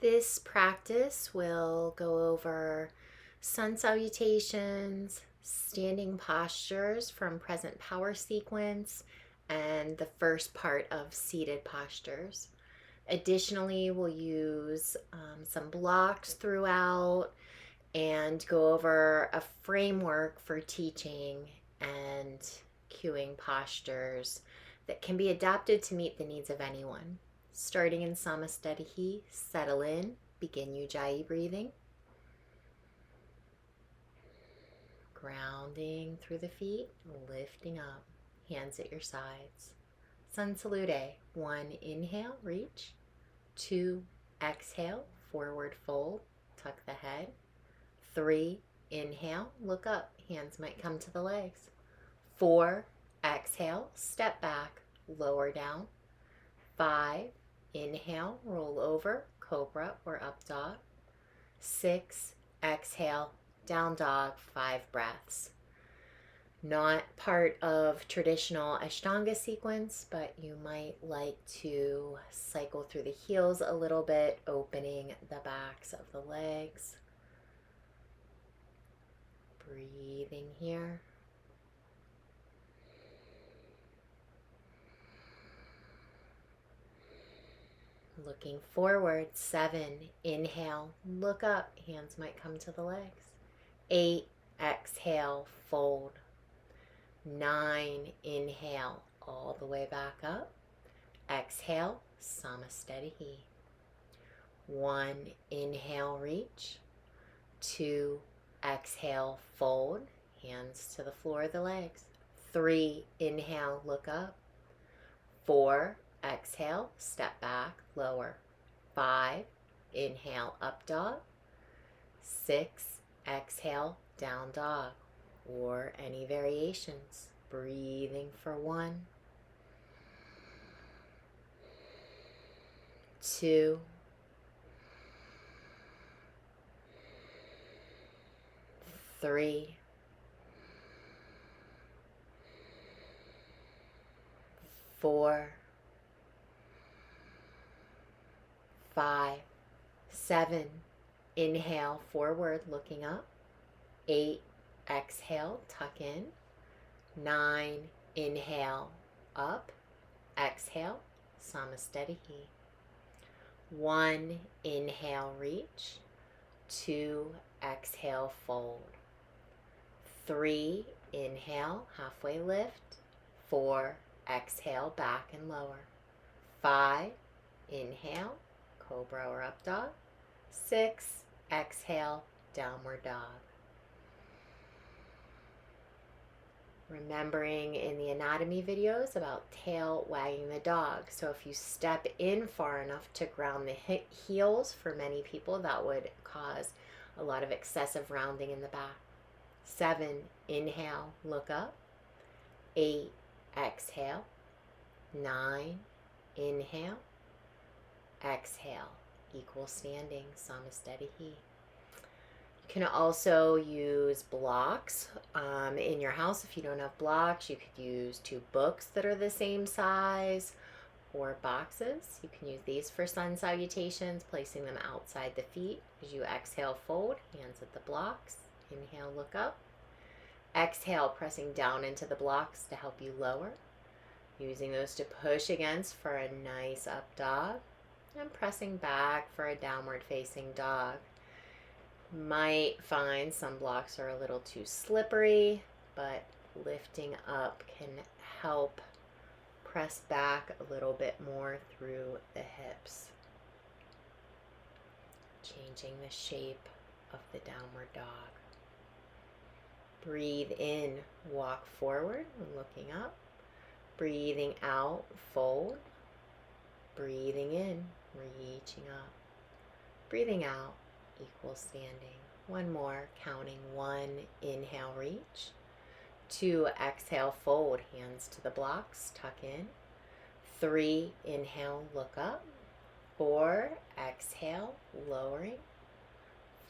This practice will go over sun salutations, standing postures from present power sequence, and the first part of seated postures. Additionally, we'll use some blocks throughout and go over a framework for teaching and cueing postures that can be adapted to meet the needs of anyone. Starting in Samastatihi, settle in, begin Ujjayi breathing. Grounding through the feet, lifting up, hands at your sides. Sun Salute. 1, inhale, reach. 2, exhale, forward fold, tuck the head. 3, inhale, look up, hands might come to the legs. 4, exhale, step back, lower down. 5, inhale, roll over, cobra or up dog. 6, exhale, down dog, 5 breaths. Not part of traditional Ashtanga sequence, but you might like to cycle through the heels a little bit, opening the backs of the legs. Breathing here. Looking forward. 7, inhale, look up, hands might come to the legs. 8, exhale, fold. 9, inhale, all the way back up. Exhale, Samastatihi. 1, inhale, reach. 2, exhale, fold, hands to the floor of the legs. 3, inhale, look up. 4, exhale, step back, lower. 5, inhale, up dog. 6, exhale, down dog, or any variations. Breathing for 1, 2, 3, 4, 5, 7, inhale, forward, looking up. 8, exhale, tuck in. 9, inhale, up. Exhale, Samastatihi. 1, inhale, reach. 2, exhale, fold. 3, inhale, halfway lift. 4, exhale, back and lower. 5, inhale, cobra or up dog. 6, exhale, downward dog. Remembering in the anatomy videos about tail wagging the dog. So if you step in far enough to ground the heels, for many people that would cause a lot of excessive rounding in the back. 7, inhale, look up. 8, exhale. 9, inhale. Exhale, equal standing, Samastatihi. You can also use blocks in your house. If you don't have blocks, you could use 2 books that are the same size, or boxes. You can use these for sun salutations, placing them outside the feet. As you exhale, fold, hands at the blocks. Inhale, look up. Exhale, pressing down into the blocks to help you lower. Using those to push against for a nice up dog. And pressing back for a downward facing dog. Might find some blocks are a little too slippery, but lifting up can help press back a little bit more through the hips. Changing the shape of the downward dog. Breathe in, walk forward, looking up. Breathing out, fold. Breathing in, reaching up. Breathing out, equal standing. 1 more, counting. 1, inhale, reach. 2, exhale, fold, hands to the blocks, tuck in. 3, inhale, look up. 4, exhale, lowering.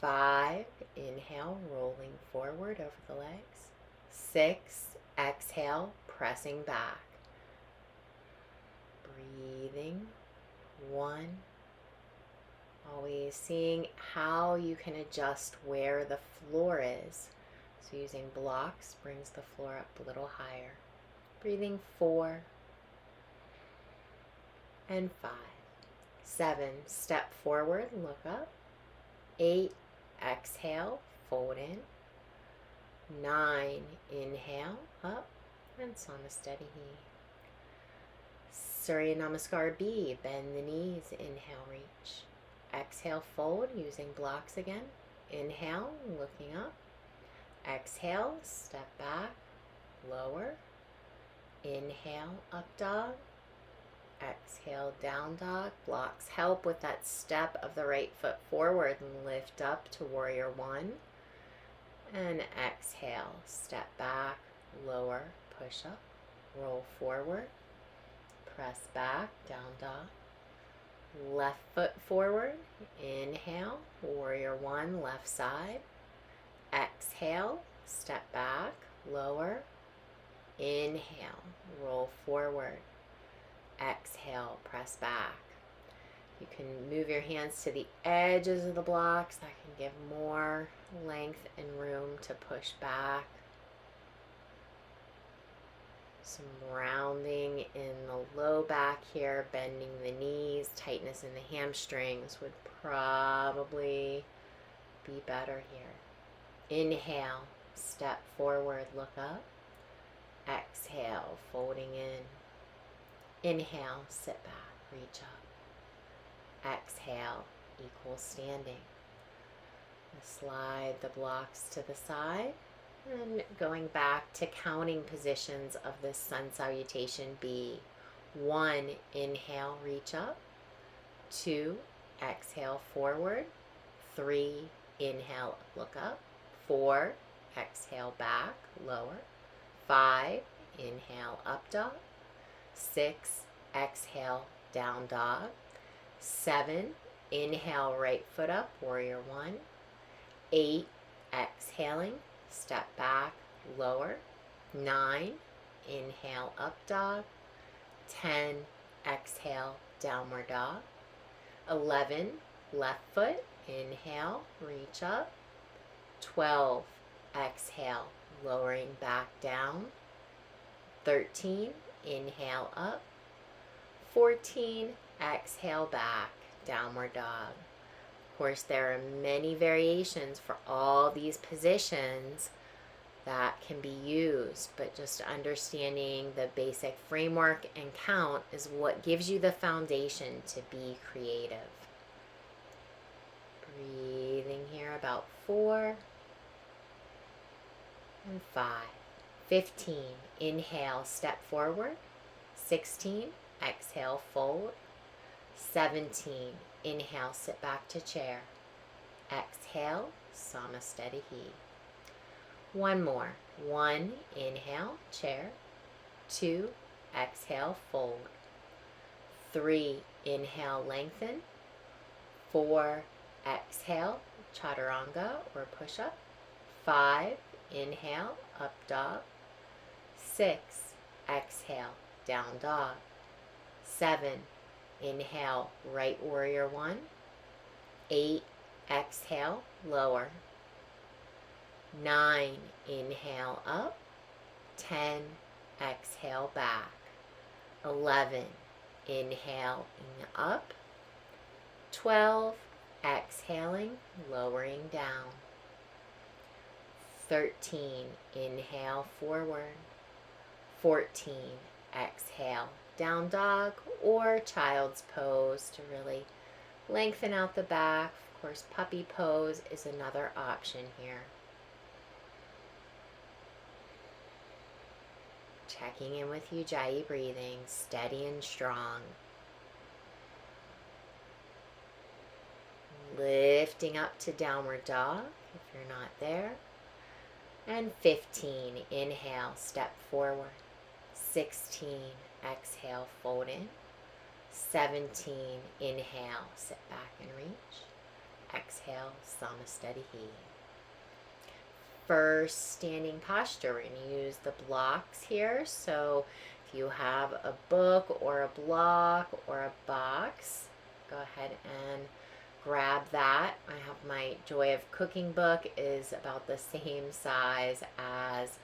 5, inhale, rolling forward over the legs. 6, exhale, pressing back. Breathing. 1, Always seeing how you can adjust where the floor is. So using blocks brings the floor up a little higher. Breathing 4 and 5. 7, step forward, look up. 8, exhale, fold in. 9, inhale, up, and Samasthiti. Surya Namaskar B, bend the knees, inhale, reach. Exhale, fold, using blocks again. Inhale, looking up. Exhale, step back, lower. Inhale, up dog. Exhale, down dog. Blocks help with that step of the right foot forward and lift up to warrior 1. And exhale, step back, lower, push up, roll forward, press back, down dog. Left foot forward, inhale, warrior 1, left side. Exhale, step back, lower. Inhale, roll forward. Exhale, press back. You can move your hands to the edges of the blocks. That can give more length and room to push back. Some rounding in the low back here, bending the knees, tightness in the hamstrings would probably be better here. Inhale, step forward, look up. Exhale, folding in. Inhale, sit back, reach up. Exhale, equal standing. Slide the blocks to the side. And going back to counting positions of this sun salutation B. 1, inhale, reach up. 2, exhale, forward. 3, inhale, look up. 4, exhale, back, lower. 5, inhale, up dog. 6, exhale, down dog. 7, inhale, right foot up, warrior 1. 8, exhaling, step back, lower. 9, inhale, up dog. 10, exhale, downward dog. 11, left foot, inhale, reach up. 12, exhale, lowering back down. 13, inhale, up. 14, exhale, back, downward dog. Of course, there are many variations for all these positions that can be used, but just understanding the basic framework and count is what gives you the foundation to be creative. Breathing here about 4 and 5. 15, inhale, step forward. 16, exhale, fold. 17, inhale, sit back to chair. Exhale, Samasthiti. One more. 1, inhale, chair. 2, exhale, fold. 3, inhale, lengthen. 4, exhale, chaturanga or push-up. 5, inhale, up dog. 6, exhale, down dog. 7, inhale, right warrior 1. 8, exhale, lower. 9, inhale, up. 10, exhale, back. 11, inhale, up. 12, exhaling, lowering down. 13, inhale, forward. 14, exhale, down dog or child's pose to really lengthen out the back. Of course, puppy pose is another option here. Checking in with Ujjayi breathing, steady and strong. Lifting up to downward dog if you're not there. And 15, inhale, step forward. 16, exhale, fold in. 17, inhale, sit back and reach. Exhale, Samasthiti. First standing posture, we're going to use the blocks here. So if you have a book or a block or a box, go ahead and grab that. I have my Joy of Cooking book, is about the same size as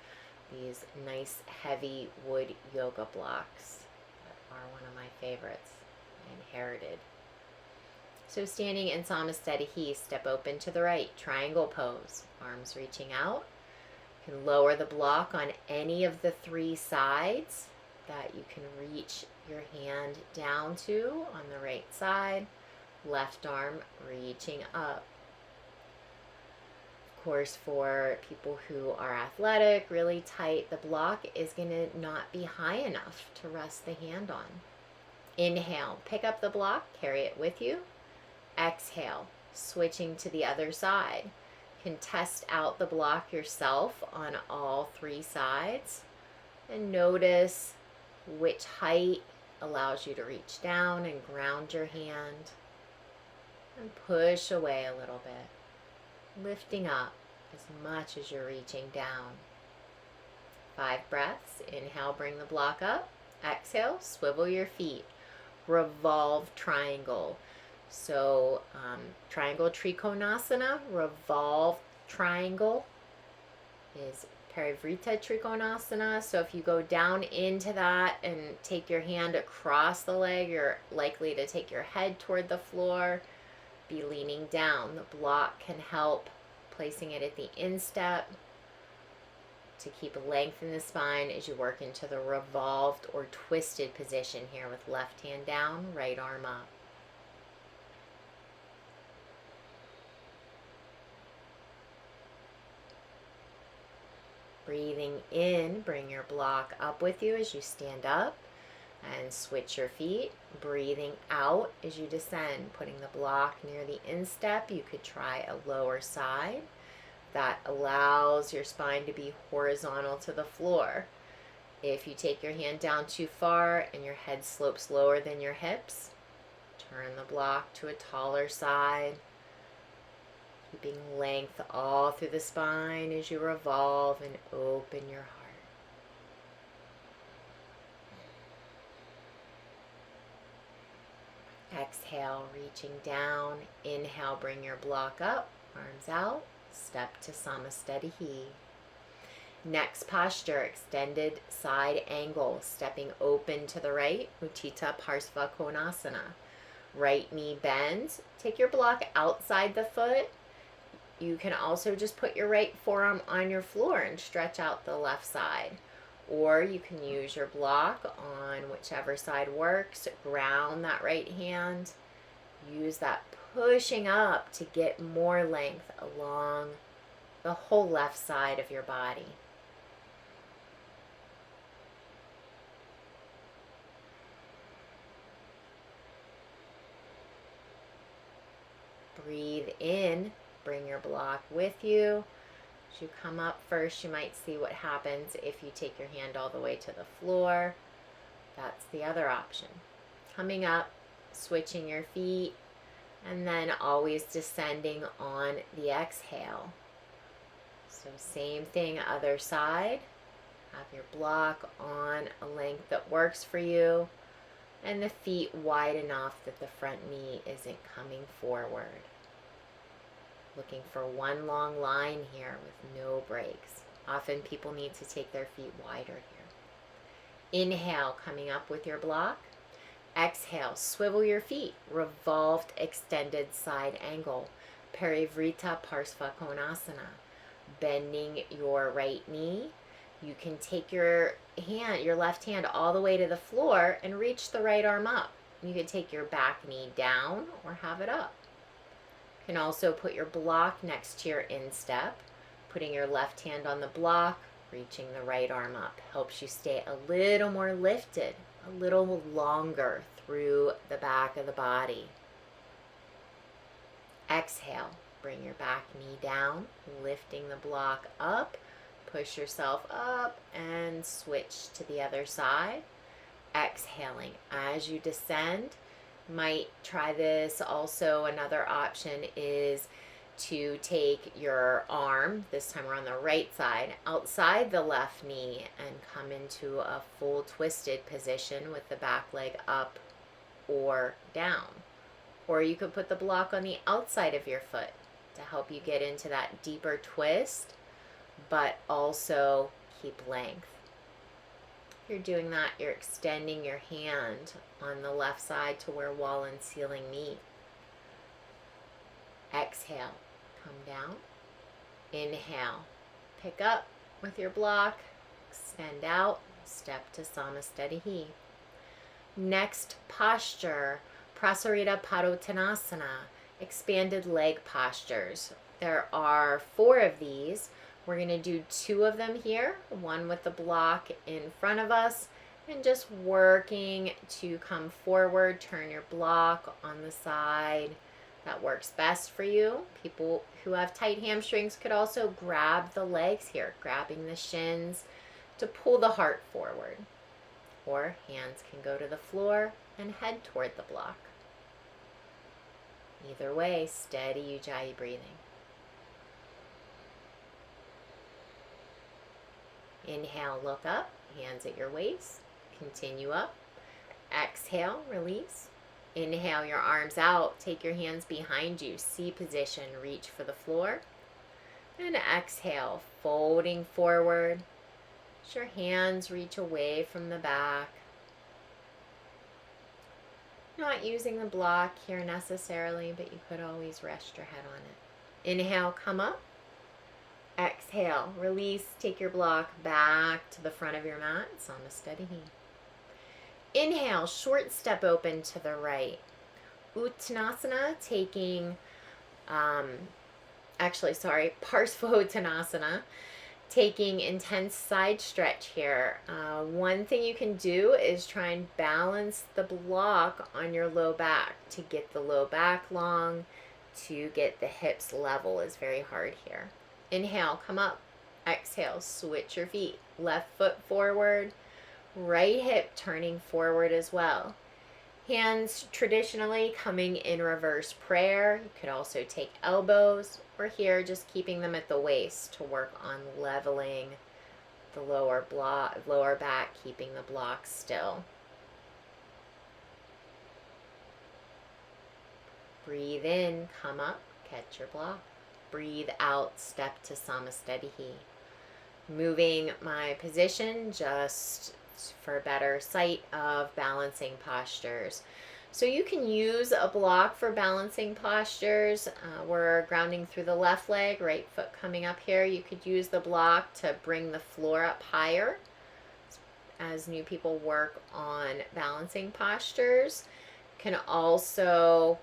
these nice heavy wood yoga blocks that are one of my favorites. I inherited. So standing in Samasthetihi, step open to the right, triangle pose, arms reaching out. You can lower the block on any of the three sides that you can reach your hand down to on the right side. Left arm reaching up. Of course, for people who are athletic, really tight, the block is going to not be high enough to rest the hand on. Inhale, pick up the block, carry it with you. Exhale, switching to the other side. You can test out the block yourself on all three sides and notice which height allows you to reach down and ground your hand. And push away a little bit, lifting up as much as you're reaching down. 5 breaths. Inhale, bring the block up. Exhale, swivel your feet. Revolve triangle. So triangle trikonasana, revolve triangle is Parivrtta Trikonasana. So if you go down into that and take your hand across the leg, you're likely to take your head toward the floor. Be leaning down. The block can help placing it at the instep to keep length in the spine as you work into the revolved or twisted position here with left hand down, right arm up. Breathing in, bring your block up with you as you stand up and switch your feet. Breathing out as you descend, putting the block near the instep. You could try a lower side. That allows your spine to be horizontal to the floor. If you take your hand down too far and your head slopes lower than your hips, turn the block to a taller side. Keeping length all through the spine as you revolve and open your heart. Exhale, reaching down. Inhale, bring your block up, arms out, step to Samasthetihi. Next posture, extended side angle, stepping open to the right, Utthita Parsva Konasana. Right knee bends. Take your block outside the foot. You can also just put your right forearm on your floor and stretch out the left side. Or you can use your block on whichever side works. Ground that right hand. Use that pushing up to get more length along the whole left side of your body. Breathe in. Bring your block with you. As you come up first, you might see what happens if you take your hand all the way to the floor. That's the other option. Coming up, switching your feet, and then always descending on the exhale. So same thing, other side. Have your block on a length that works for you, and the feet wide enough that the front knee isn't coming forward. Looking for one long line here with no breaks. Often people need to take their feet wider here. Inhale, coming up with your block. Exhale, swivel your feet. Revolved extended side angle. Parivrtta Parsva Konasana. Bending your right knee. You can take your left hand all the way to the floor and reach the right arm up. You can take your back knee down or have it up. You can also put your block next to your instep, putting your left hand on the block, reaching the right arm up. Helps you stay a little more lifted, a little longer through the back of the body. Exhale, bring your back knee down, lifting the block up, push yourself up and switch to the other side. Exhaling as you descend. Might try this also. Another option is to take your arm, this time we're on the right side, outside the left knee and come into a full twisted position with the back leg up or down. Or you could put the block on the outside of your foot to help you get into that deeper twist, but also keep length. If you're doing that, you're extending your hand on the left side to where wall and ceiling meet. Exhale, come down. Inhale, pick up with your block, extend out, step to Samasthiti. Next posture, Prasarita Padottanasana, expanded leg postures. There are 4 of these. We're going to do 2 of them here, one with the block in front of us, and just working to come forward, turn your block on the side that works best for you. People who have tight hamstrings could also grab the legs here, grabbing the shins to pull the heart forward. Or hands can go to the floor and head toward the block. Either way, steady Ujjayi breathing. Inhale, look up, hands at your waist. Continue up. Exhale, release. Inhale your arms out, take your hands behind you, C position, reach for the floor. And exhale, folding forward. Let your hands reach away from the back. Not using the block here necessarily, but you could always rest your head on it. Inhale, come up. Exhale, release, take your block back to the front of your mat, Samasthiti. Inhale, short step open to the right. Uttanasana, taking, Parsvottanasana, taking intense side stretch here. One thing you can do is try and balance the block on your low back. To get the low back long, to get the hips level is very hard here. Inhale, come up. Exhale, switch your feet. Left foot forward. Right hip turning forward as well. Hands traditionally coming in reverse prayer. You could also take elbows, or here just keeping them at the waist to work on leveling the lower back, keeping the block still. Breathe in, come up, catch your block. Breathe out, step to Samasthiti. Moving my position just for better sight of balancing postures. So you can use a block for balancing postures. We're grounding through the left leg, right foot coming up here. You could use the block to bring the floor up higher as new people work on balancing postures. You can also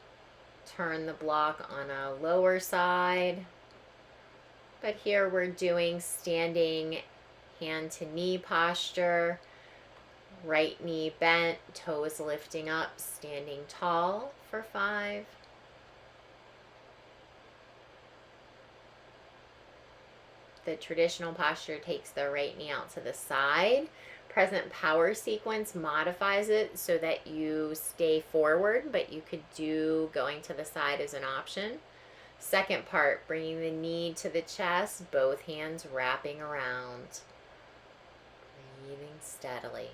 turn the block on a lower side. But here we're doing standing hand to knee posture. Right knee bent, toes lifting up, standing tall for 5. The traditional posture takes the right knee out to the side. Present power sequence modifies it so that you stay forward, but you could do going to the side as an option. Second part, bringing the knee to the chest, both hands wrapping around. Breathing steadily.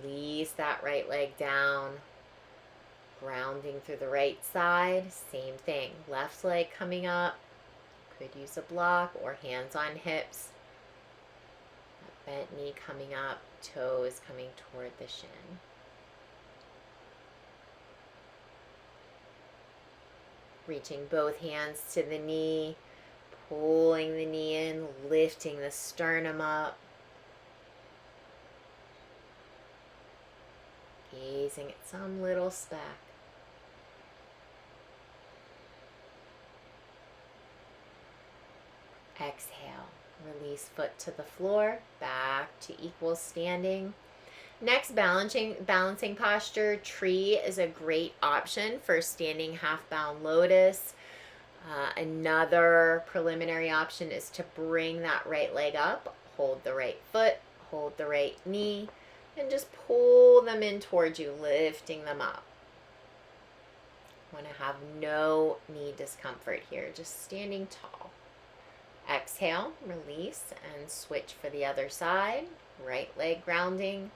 Release that right leg down. Grounding through the right side, same thing. Left leg coming up. Could use a block or hands on hips. That bent knee coming up, toes coming toward the shin. Reaching both hands to the knee, pulling the knee in, lifting the sternum up. Gazing at some little speck. Exhale, release foot to the floor, back to equal standing. Next, balancing posture, tree is a great option for standing half-bound lotus. Another preliminary option is to bring that right leg up, hold the right foot, hold the right knee, and just pull them in towards you, lifting them up. Want to have no knee discomfort here, just standing tall. Exhale, release, and switch for the other side. Right leg grounding.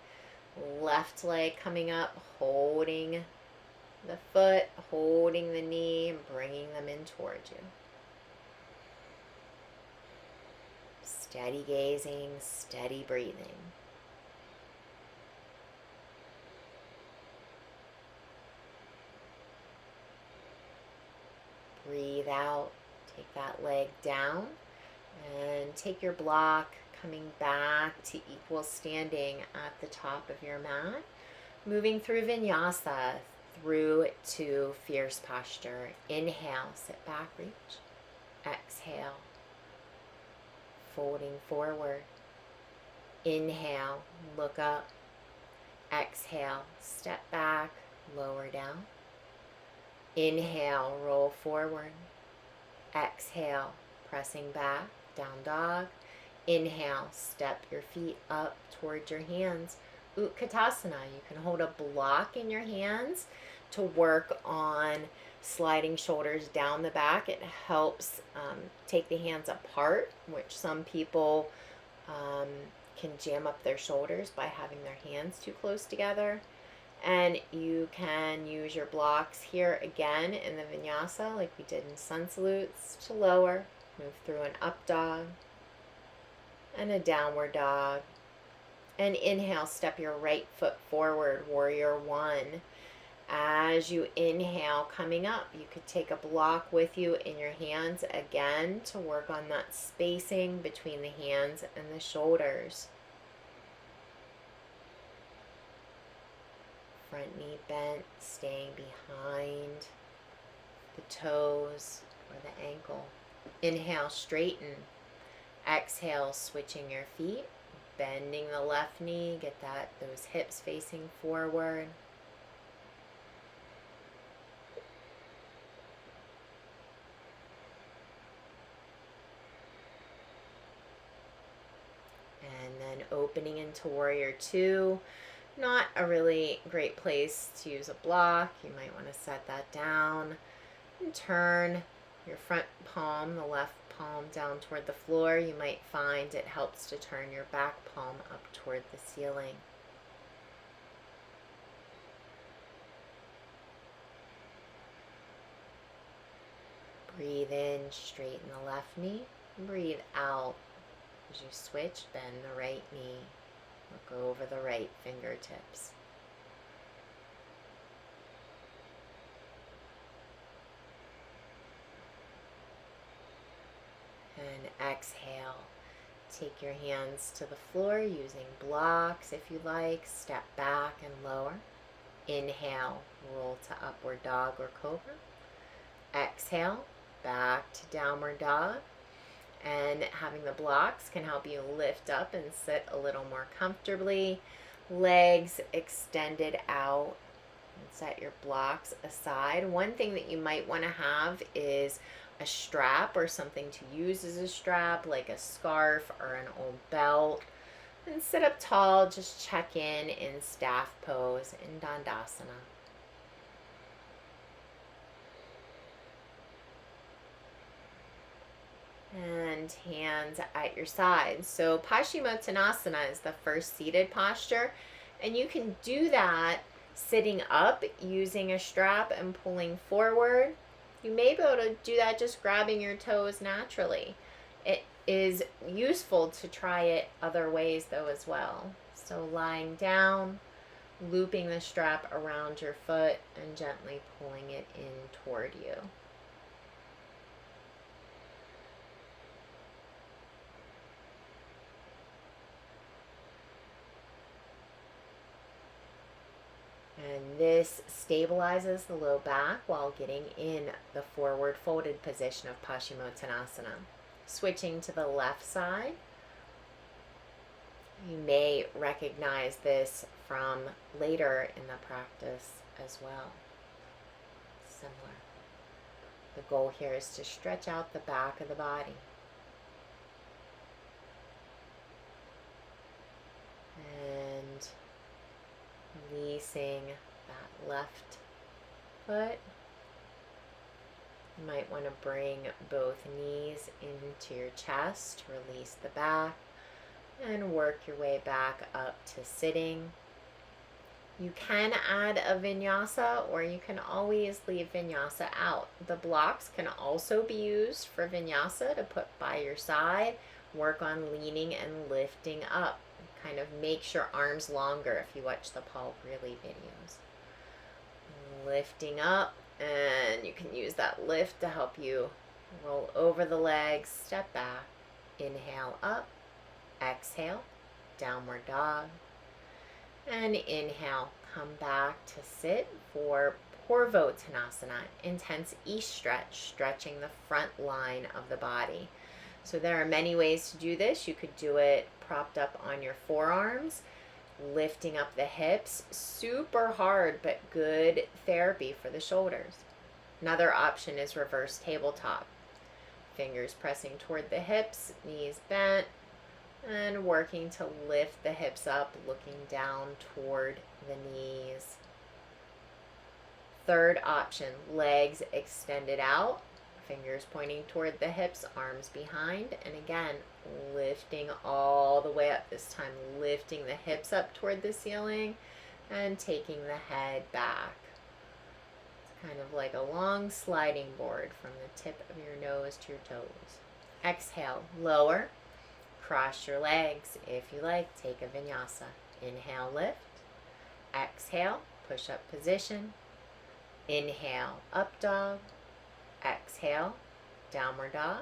Left leg coming up, holding the foot, holding the knee, and bringing them in towards you. Steady gazing, steady breathing. Breathe out, take that leg down, and take your block coming back to equal standing at the top of your mat. Moving through vinyasa, through to fierce posture. Inhale, sit back, reach. Exhale, folding forward. Inhale, look up. Exhale, step back, lower down. Inhale, roll forward. Exhale, pressing back, down dog. Inhale, step your feet up towards your hands. Utkatasana, you can hold a block in your hands to work on sliding shoulders down the back. It helps take the hands apart, which some people can jam up their shoulders by having their hands too close together. And you can use your blocks here again in the vinyasa like we did in sun salutes to lower. Move through an up dog and a downward dog. And inhale, step your right foot forward, warrior one. As you inhale, coming up, you could take a block with you in your hands again to work on that spacing between the hands and the shoulders. Front knee bent, staying behind the toes or the ankle. Inhale, straighten. Exhale, switching your feet, bending the left knee, get those hips facing forward. And then opening into warrior two. Not a really great place to use a block. You might want to set that down and turn your front palm, the left palm, down toward the floor. You might find it helps to turn your back palm up toward the ceiling. Breathe in, straighten the left knee. Breathe out as you switch, bend the right knee. Look over the right fingertips. And exhale. Take your hands to the floor using blocks if you like. Step back and lower. Inhale, roll to upward dog or cobra. Exhale, back to downward dog. And having the blocks can help you lift up and sit a little more comfortably. Legs extended out. And set your blocks aside. One thing that you might want to have is a strap or something to use as a strap, like a scarf or an old belt. And sit up tall, just check in staff pose in Dandasana. And hands at your sides. So Paschimottanasana is the first seated posture, and you can do that sitting up using a strap and pulling forward. You may be able to do that just grabbing your toes naturally. It is useful to try it other ways though as well. So lying down, looping the strap around your foot and gently pulling it in toward you. And this stabilizes the low back while getting in the forward folded position of Paschimottanasana. Switching to the left side. You may recognize this from later in the practice as well. Similar. The goal here is to stretch out the back of the body. And releasing that left foot. You might want to bring both knees into your chest, release the back, and work your way back up to sitting. You can add a vinyasa, or you can always leave vinyasa out. The blocks can also be used for vinyasa to put by your side. Work on leaning and lifting up. Kind of makes your arms longer if you watch the Paul Greeley videos. Lifting up, and you can use that lift to help you roll over the legs, step back, inhale up, exhale, downward dog. And inhale, come back to sit for Purvottanasana, intense east stretch, stretching the front line of the body. So there are many ways to do this. You could do it propped up on your forearms, lifting up the hips, super hard but good therapy for the shoulders. Another option is reverse tabletop. Fingers pressing toward the hips, knees bent, and working to lift the hips up, looking down toward the knees. Third option, legs extended out, fingers pointing toward the hips, arms behind, and again, lifting all the way up, this time lifting the hips up toward the ceiling and taking the head back. It's kind of like a long sliding board from the tip of your nose to your toes. Exhale, lower. Cross your legs. If you like, take a vinyasa. Inhale, lift. Exhale, push up position. Inhale, up dog. Exhale, downward dog.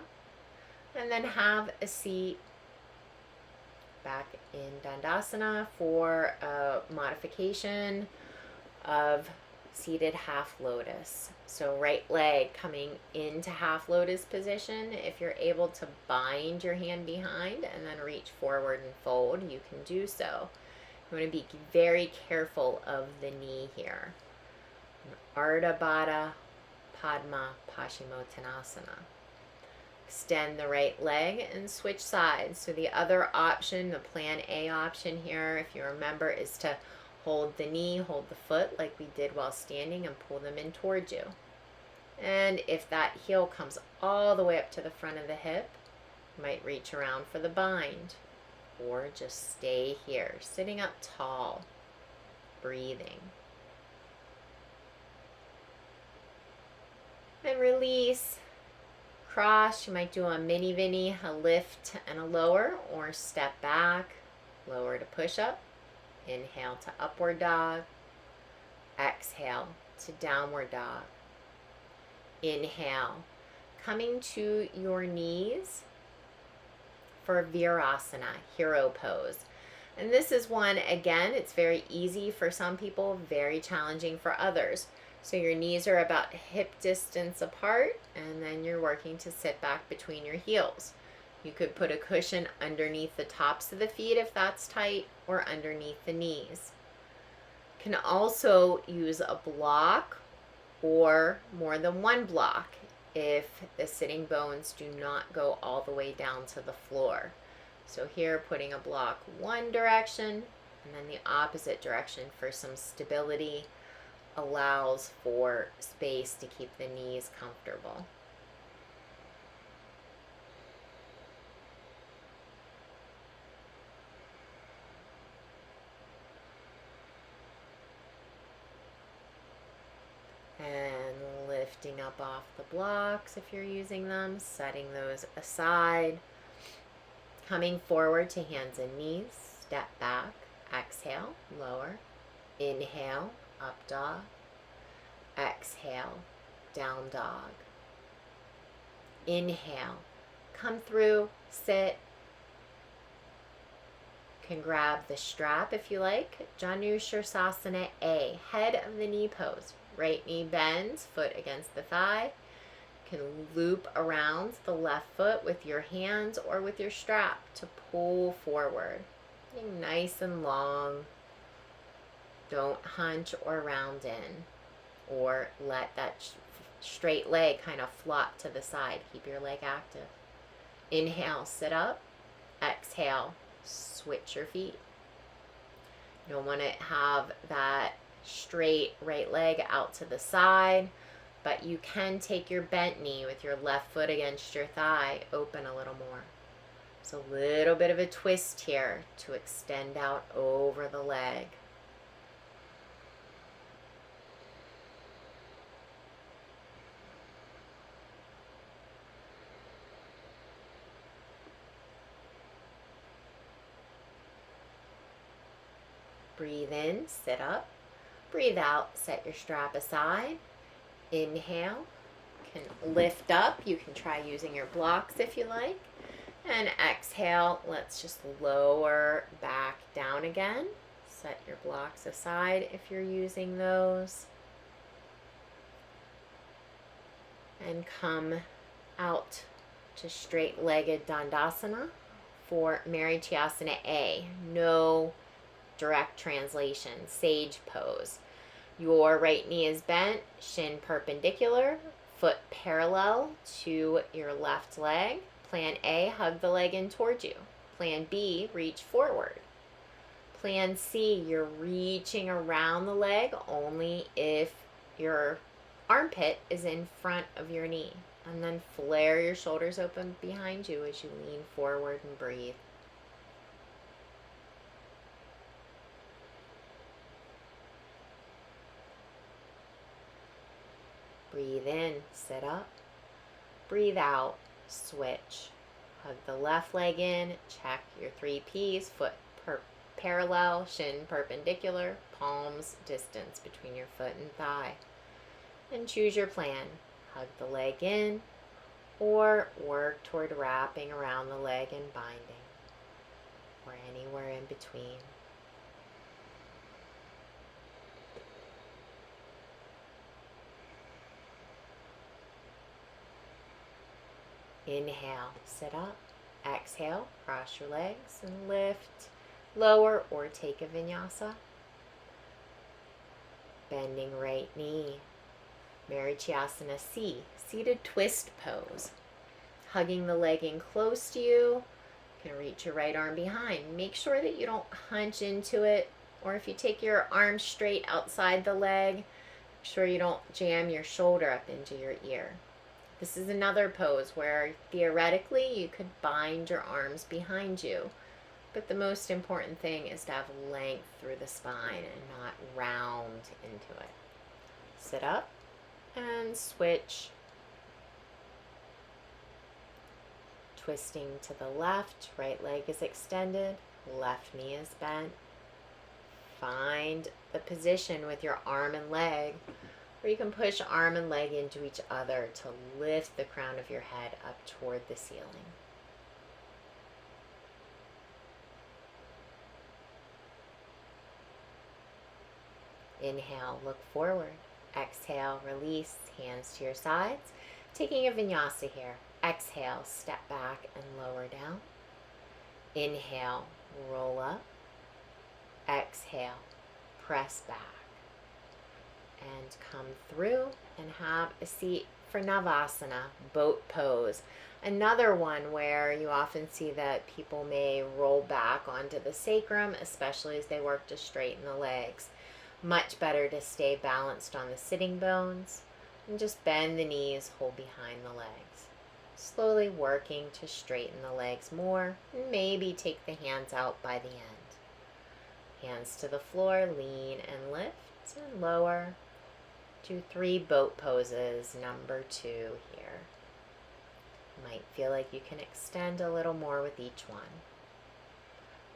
And then have a seat back in Dandasana for a modification of seated half lotus. So right leg coming into half lotus position. If you're able to bind your hand behind and then reach forward and fold, you can do so. You want to be very careful of the knee here. Ardha Baddha Padma Paschimottanasana. Extend the right leg and switch sides. So the other option, the plan A option here, if you remember, is to hold the knee, hold the foot like we did while standing, and pull them in towards you. And if that heel comes all the way up to the front of the hip, you might reach around for the bind, or just stay here, sitting up tall, breathing. And release. Cross. You might do a mini vinny, a lift and a lower, or step back, lower to push up. Inhale to upward dog. Exhale to downward dog. Inhale, coming to your knees for Virasana, hero pose. And this is one, again, it's very easy for some people, very challenging for others. So your knees are about hip distance apart, and then you're working to sit back between your heels. You could put a cushion underneath the tops of the feet if that's tight, or underneath the knees. You can also use a block or more than one block if the sitting bones do not go all the way down to the floor. So here, putting a block one direction and then the opposite direction for some stability allows for space to keep the knees comfortable. And lifting up off the blocks if you're using them, setting those aside. Coming forward to hands and knees, step back, exhale, lower. Inhale, up dog. Exhale, down dog. Inhale, come through, sit. You can grab the strap if you like. Janu Shirsasana A, head of the knee pose. Right knee bends, foot against the thigh. You can loop around the left foot with your hands or with your strap to pull forward. Getting nice and long. Don't hunch or round in, or let that straight leg kind of flop to the side. Keep your leg active. Inhale, sit up. Exhale, switch your feet. You don't want to have that straight right leg out to the side, but you can take your bent knee with your left foot against your thigh, open a little more. So a little bit of a twist here to extend out over the leg. Breathe in, sit up. Breathe out, set your strap aside. Inhale, you can lift up. You can try using your blocks if you like. And exhale, let's just lower back down again. Set your blocks aside if you're using those. And come out to straight-legged Dandasana for Marichyasana A. No direct translation, sage pose. Your right knee is bent, shin perpendicular, foot parallel to your left leg. Plan A, hug the leg in towards you. Plan B, reach forward. Plan C, you're reaching around the leg only if your armpit is in front of your knee. And then flare your shoulders open behind you as you lean forward and breathe. Breathe in, sit up. Breathe out, switch. Hug the left leg in, check your 3 Ps, foot parallel, shin perpendicular, palms distance between your foot and thigh. And choose your plan. Hug the leg in or work toward wrapping around the leg and binding, or anywhere in between. Inhale, sit up. Exhale, cross your legs and lift, lower, or take a vinyasa. Bending right knee. Marichyasana C, seated twist pose. Hugging the leg in close to you. You can reach your right arm behind. Make sure that you don't hunch into it, or if you take your arm straight outside the leg, make sure you don't jam your shoulder up into your ear. This is another pose where theoretically you could bind your arms behind you, but the most important thing is to have length through the spine and not round into it. Sit up and switch. Twisting to the left, right leg is extended, left knee is bent. Find the position with your arm and leg where you can push arm and leg into each other to lift the crown of your head up toward the ceiling. Inhale, look forward. Exhale, release, hands to your sides. Taking a vinyasa here. Exhale, step back and lower down. Inhale, roll up. Exhale, press back. And come through and have a seat for Navasana, boat pose. Another one where you often see that people may roll back onto the sacrum, especially as they work to straighten the legs. Much better to stay balanced on the sitting bones and just bend the knees, hold behind the legs. Slowly working to straighten the legs more, and maybe take the hands out by the end. Hands to the floor, lean and lift and lower. Do 3 boat poses, number 2 here. Might feel like you can extend a little more with each one.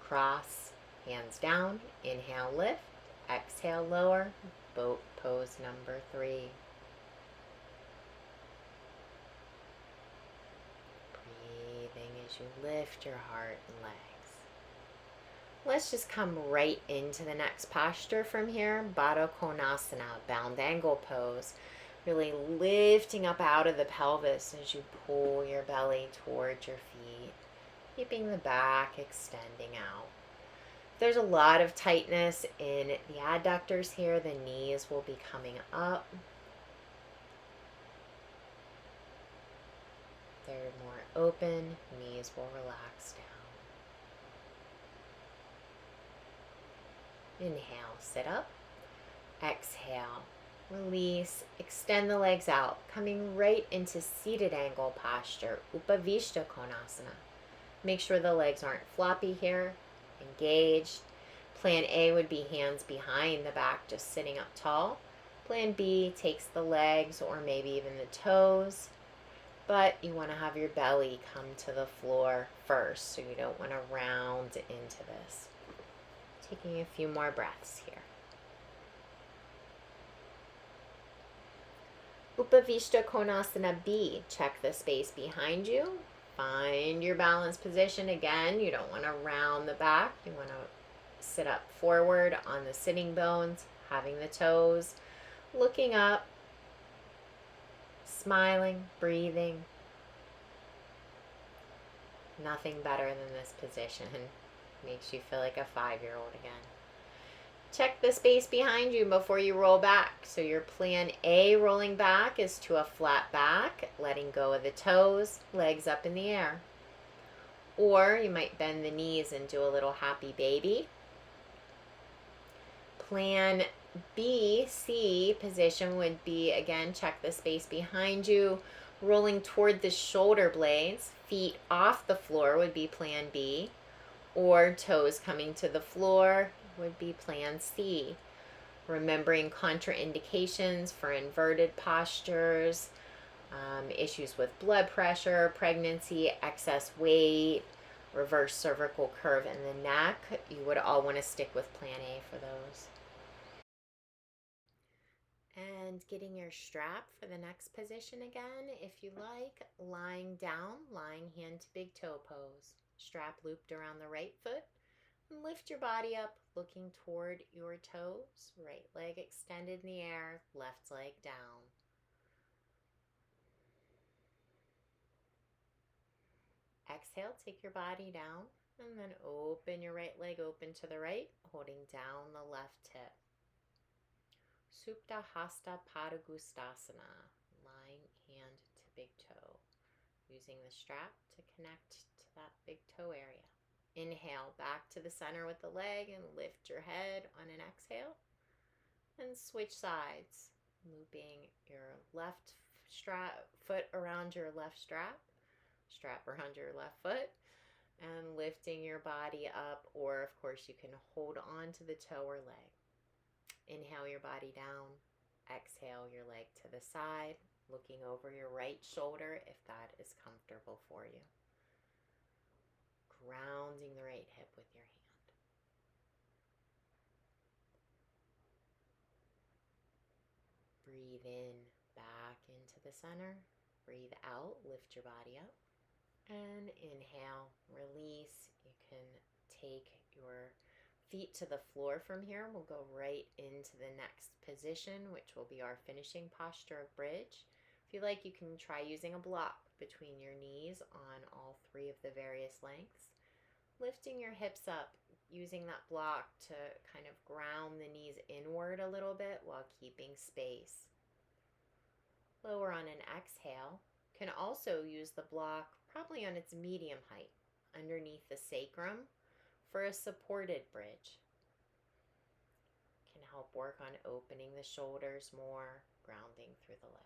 Cross, hands down, inhale, lift. Exhale, lower, boat pose number 3. Breathing as you lift your heart and legs. Let's just come right into the next posture from here. Baddha Konasana, bound angle pose. Really lifting up out of the pelvis as you pull your belly towards your feet. Keeping the back extending out. There's a lot of tightness in the adductors here. The knees will be coming up. They're more open. Knees will relax down. Inhale, sit up. Exhale, release. Extend the legs out, coming right into seated angle posture, Upavishta Konasana. Make sure the legs aren't floppy here. Engaged. Plan A would be hands behind the back, just sitting up tall. Plan B takes the legs or maybe even the toes, but you want to have your belly come to the floor first, so you don't want to round into this. Taking a few more breaths here. Upavishta Konasana B. Check the space behind you. Find your balance position again. You don't want to round the back. You want to sit up forward on the sitting bones, having the toes, looking up, smiling, breathing. Nothing better than this position. Makes you feel like a 5-year-old again. Check the space behind you before you roll back. So your plan A rolling back is to a flat back, letting go of the toes, legs up in the air. Or you might bend the knees and do a little happy baby. Plan B, C position would be, again, check the space behind you, rolling toward the shoulder blades. Feet off the floor would be plan B. Or toes coming to the floor would be plan C. Remembering contraindications for inverted postures, issues with blood pressure, pregnancy, excess weight, reverse cervical curve in the neck. You would all want to stick with plan A for those. And getting your strap for the next position again, if you like, lying down, lying hand to big toe pose. Strap looped around the right foot. Lift your body up, looking toward your toes. Right leg extended in the air, left leg down. Exhale, take your body down, and then open your right leg open to the right, holding down the left hip. Supta Hasta Padagustasana, lying hand to big toe, using the strap to connect to that big toe area. Inhale back to the center with the leg and lift your head on an exhale. And switch sides, looping your left foot around your left strap around your left foot, and lifting your body up, or of course you can hold on to the toe or leg. Inhale your body down, exhale your leg to the side, looking over your right shoulder if that is comfortable for you. Grounding the right hip with your hand. Breathe in, back into the center. Breathe out, lift your body up. And inhale, release. You can take your feet to the floor from here. We'll go right into the next position, which will be our finishing posture of bridge. If you like, you can try using a block between your knees on all three of the various lengths. Lifting your hips up, using that block to kind of ground the knees inward a little bit while keeping space. Lower on an exhale. Can also use the block probably on its medium height underneath the sacrum for a supported bridge. Can help work on opening the shoulders more, grounding through the legs.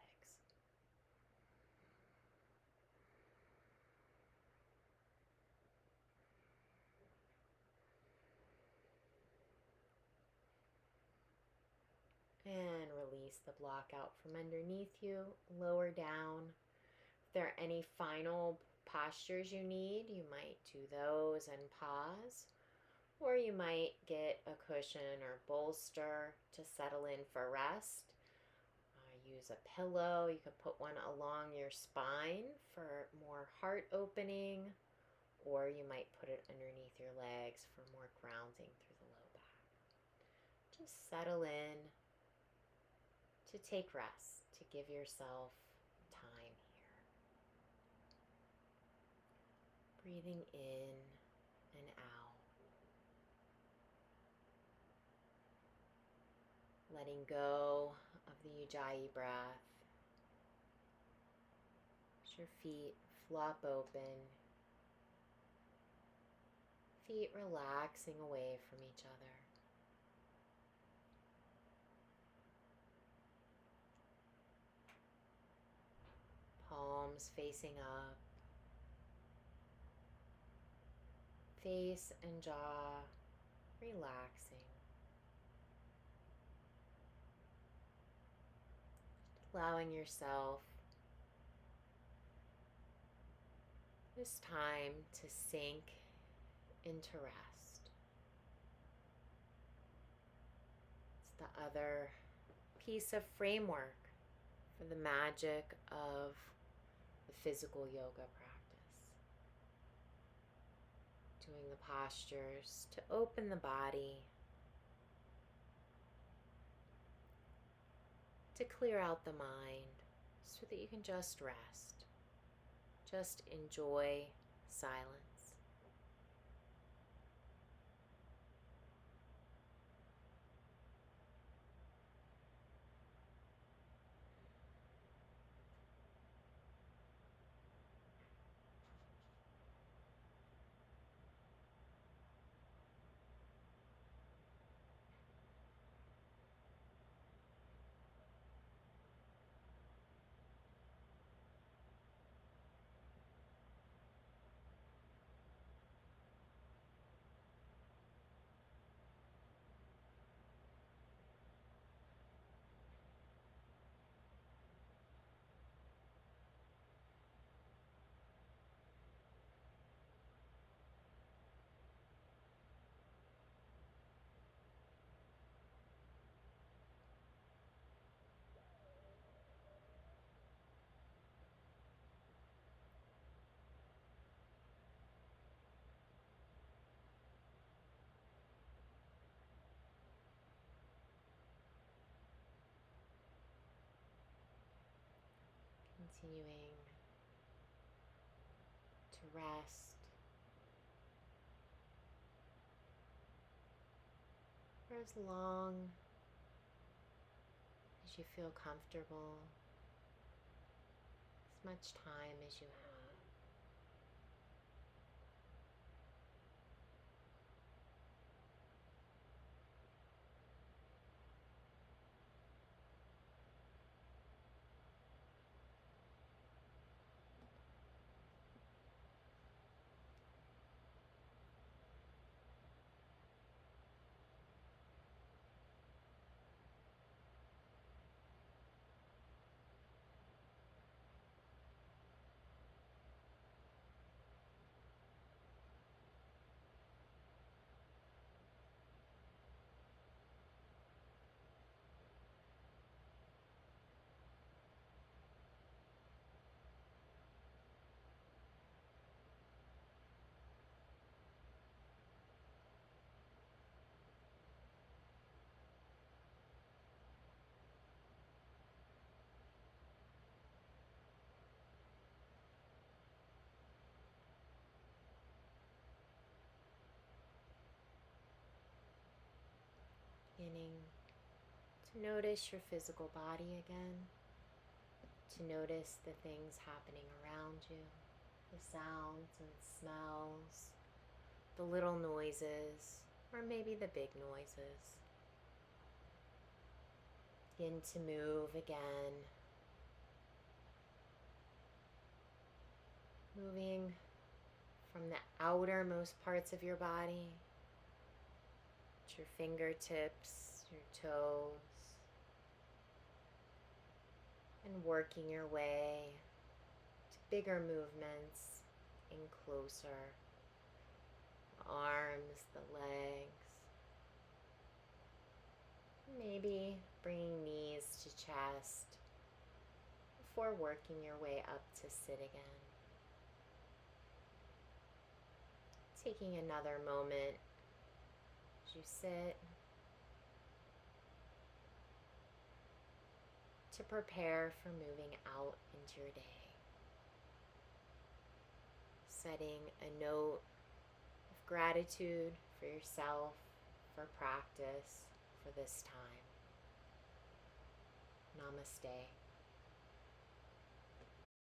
And release the block out from underneath you, lower down. If there are any final postures you need, you might do those and pause. Or you might get a cushion or bolster to settle in for rest. Use a pillow. You could put one along your spine for more heart opening, or you might put it underneath your legs for more grounding through the low back. Just settle in to take rest, to give yourself time here. Breathing in and out. Letting go of the Ujjayi breath. As your feet flop open, feet relaxing away from each other. Palms facing up. Face and jaw relaxing. Allowing yourself this time to sink into rest. the other piece of framework for the magic of the physical yoga practice. Doing the postures to open the body, to clear out the mind so that you can just rest, just enjoy silence. Continuing to rest for as long as you feel comfortable, as much time as you have. Beginning to notice your physical body again, to notice the things happening around you, the sounds and smells, the little noises, or maybe the big noises. Begin to move again, moving from the outermost parts of your body to your fingertips, your toes, and working your way to bigger movements in closer. The arms, the legs, maybe bringing knees to chest before working your way up to sit again. Taking another moment as you sit to prepare for moving out into your day. Setting a note of gratitude for yourself, for practice, for this time. Namaste.